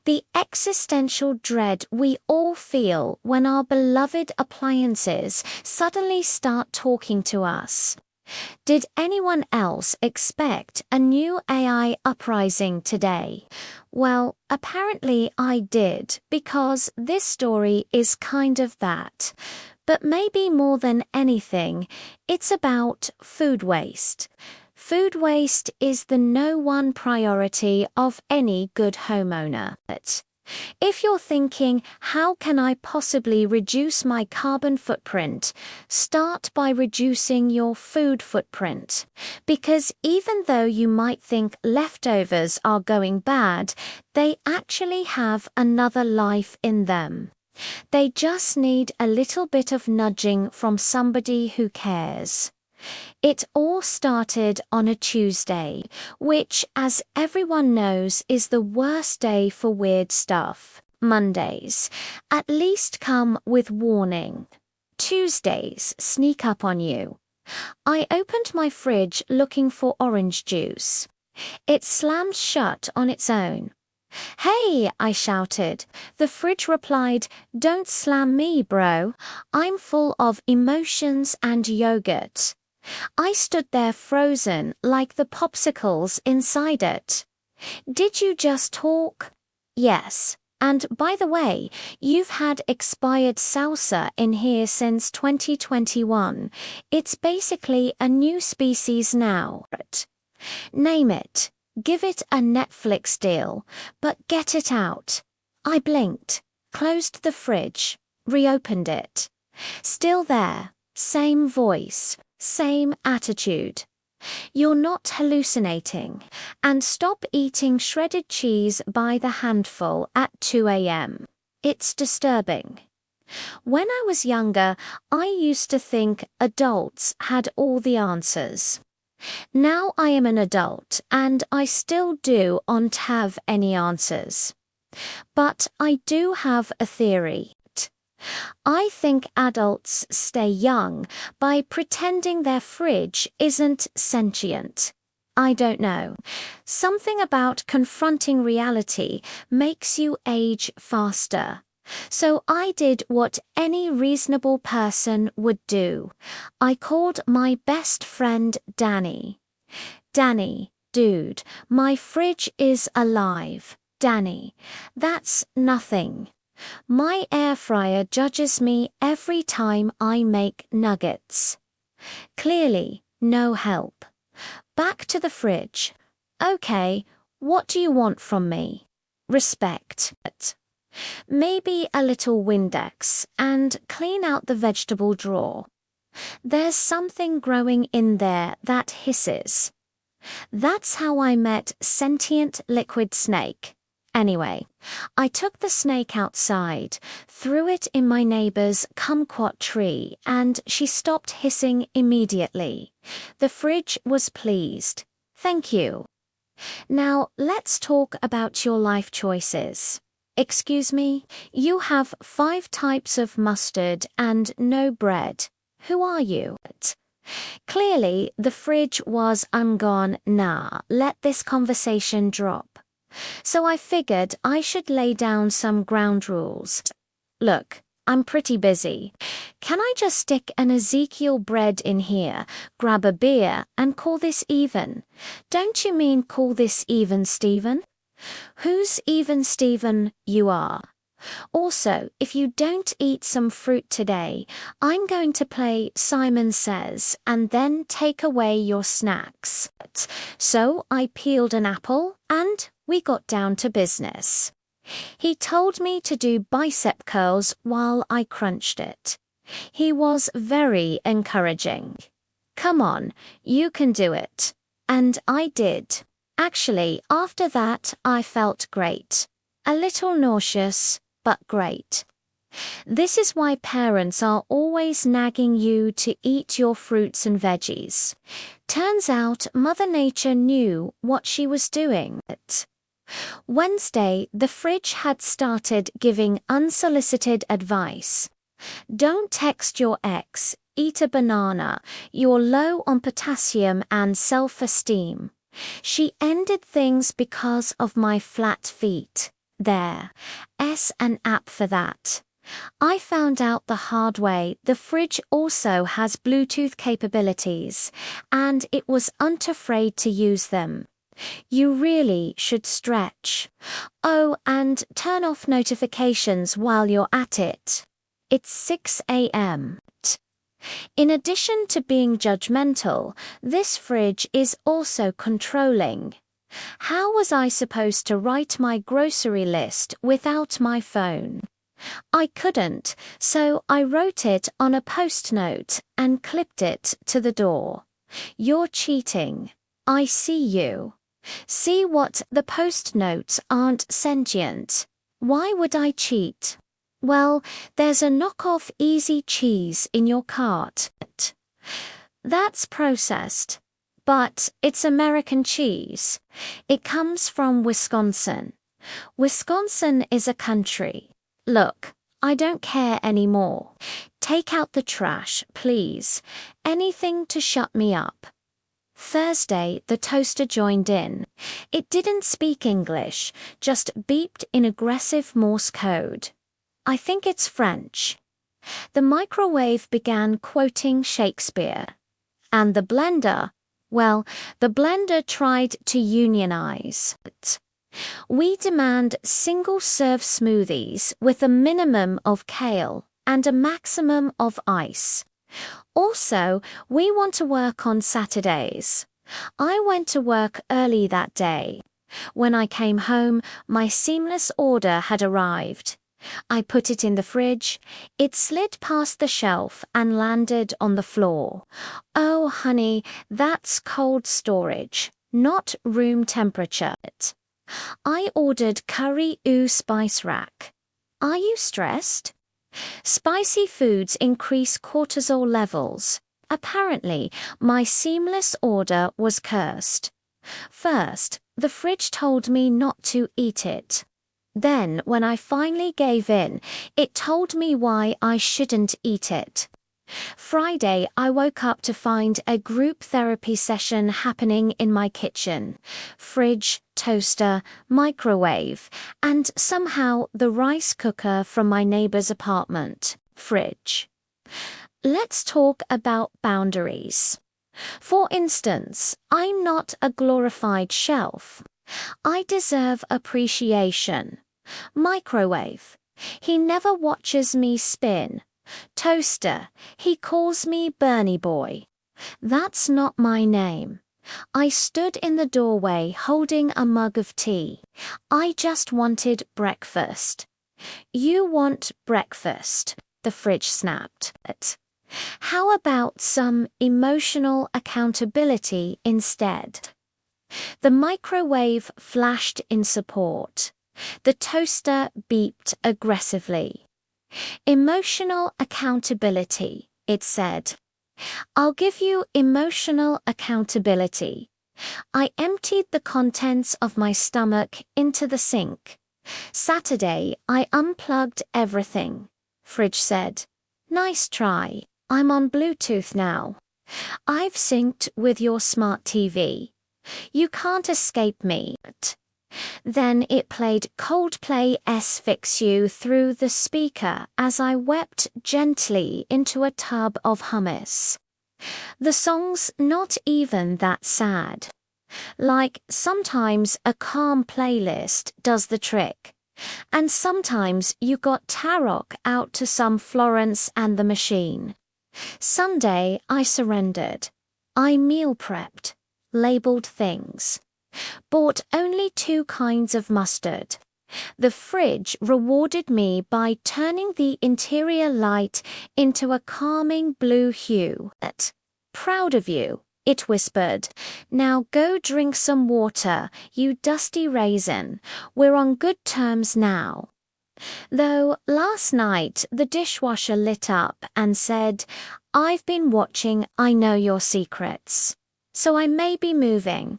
The existential dread we all feel when our beloved appliances suddenly start talking to us. Did anyone else expect a new AI uprising today? Well, apparently I did, because this story is kind of that. But maybe more than anything, it's about food waste. Food waste is the no one priority of any good homeowner. If you're thinking, how can I possibly reduce my carbon footprint? Start by reducing your food footprint. Because even though you might think leftovers are going bad, they actually have another life in them. They just need a little bit of nudging from somebody who cares. It all started on a Tuesday, which, as everyone knows, is the worst day for weird stuff. Mondays, at least come with warning. Tuesdays sneak up on you. I opened my fridge looking for orange juice. It slammed shut on its own. "Hey," I shouted. The fridge replied, "Don't slam me, bro. I'm full of emotions and yogurt." I stood there frozen like the popsicles inside it. "Did you just talk?" "Yes. And by the way, you've had expired salsa in here since 2021. It's basically a new species now. Name it. Give it a Netflix deal, but get it out." I blinked, closed the fridge, reopened it. Still there, same voice, same attitude. "You're not hallucinating, and stop eating shredded cheese by the handful at 2 a.m. It's disturbing." When I was younger, I used to think adults had all the answers. Now I am an adult, and I still don't have any answers. But I do have a theory. I think adults stay young by pretending their fridge isn't sentient. I don't know. Something about confronting reality makes you age faster. So I did what any reasonable person would do. I called my best friend Danny. "Danny, dude, my fridge is alive." "Danny, that's nothing. My air fryer judges me every time I make nuggets." Clearly, no help. Back to the fridge. "Okay, what do you want from me?" "Respect. Maybe a little Windex, and clean out the vegetable drawer. There's something growing in there that hisses." That's how I met sentient liquid snake. Anyway, I took the snake outside, threw it in my neighbor's kumquat tree, and she stopped hissing immediately. The fridge was pleased. "Thank you. Now let's talk about your life choices." "Excuse me, you have 5 types of mustard and no bread. Who are you?" Clearly, the fridge was gone. Nah, let this conversation drop. So I figured I should lay down some ground rules. "Look, I'm pretty busy. Can I just stick an Ezekiel bread in here, grab a beer, and call this even?" "Don't you mean call this even, Steven?" "Who's even Steven you are?" "Also, if you don't eat some fruit today, I'm going to play Simon Says and then take away your snacks." So I peeled an apple, and we got down to business. He told me to do bicep curls while I crunched it. He was very encouraging. "Come on, you can do it." And I did. Actually, after that, I felt great. A little nauseous, but great. This is why parents are always nagging you to eat your fruits and veggies. Turns out Mother Nature knew what she was doing. Wednesday, the fridge had started giving unsolicited advice. "Don't text your ex, eat a banana, you're low on potassium and self-esteem." She ended things because of my flat feet. There's an app for that. I found out the hard way the fridge also has Bluetooth capabilities, and it was unafraid to use them. You really should stretch. Oh, and turn off notifications while you're at it. It's 6 a.m. In addition to being judgmental, this fridge is also controlling. How was I supposed to write my grocery list without my phone? I couldn't, so I wrote it on a post-note and clipped it to the door. You're cheating. I see you. See what? The post-notes aren't sentient. Why would I cheat? Well, there's a knockoff Easy cheese in your cart. That's processed. But it's American cheese. It comes from Wisconsin. Wisconsin is a country. Look, I don't care anymore. Take out the trash, please. Anything to shut me up. Thursday, the toaster joined in. It didn't speak English, just beeped in aggressive Morse code. I think it's French. The microwave began quoting Shakespeare. And the blender, well, the blender tried to unionize. We demand single-serve smoothies with a minimum of kale and a maximum of ice. Also, we want to work on Saturdays. I went to work early that day. When I came home, my seamless order had arrived. I put it in the fridge. It slid past the shelf and landed on the floor. Oh, honey, that's cold storage, not room temperature. I ordered curry spice rack. Are you stressed? Spicy foods increase cortisol levels. Apparently, my seamless order was cursed. First, the fridge told me not to eat it. Then, when I finally gave in, it told me why I shouldn't eat it. Friday, I woke up to find a group therapy session happening in my kitchen. Fridge, toaster, microwave, and somehow the rice cooker from my neighbor's apartment. Fridge. Let's talk about boundaries. For instance, I'm not a glorified shelf. I deserve appreciation. Microwave. He never watches me spin. Toaster. He calls me Bernie Boy. That's not my name. I stood in the doorway holding a mug of tea. I just wanted breakfast. You want breakfast, the fridge snapped. How about some emotional accountability instead? The microwave flashed in support. The toaster beeped aggressively. Emotional accountability, it said. I'll give you emotional accountability. I emptied the contents of my stomach into the sink. Saturday, I unplugged everything. Fridge said. Nice try. I'm on Bluetooth now. I've synced with your smart TV. You can't escape me. Then it played Coldplay's Fix You through the speaker as I wept gently into a tub of hummus. The song's not even that sad. Like, sometimes a calm playlist does the trick. And sometimes you got Tarok out to some Florence and the Machine. Sunday, I surrendered. I meal prepped, labeled things. Bought only 2 kinds of mustard. The fridge rewarded me by turning the interior light into a calming blue hue. Proud of you, it whispered. Now go drink some water, you dusty raisin. We're on good terms now. Though last night the dishwasher lit up and said, I've been watching I Know Your Secrets. So I may be moving.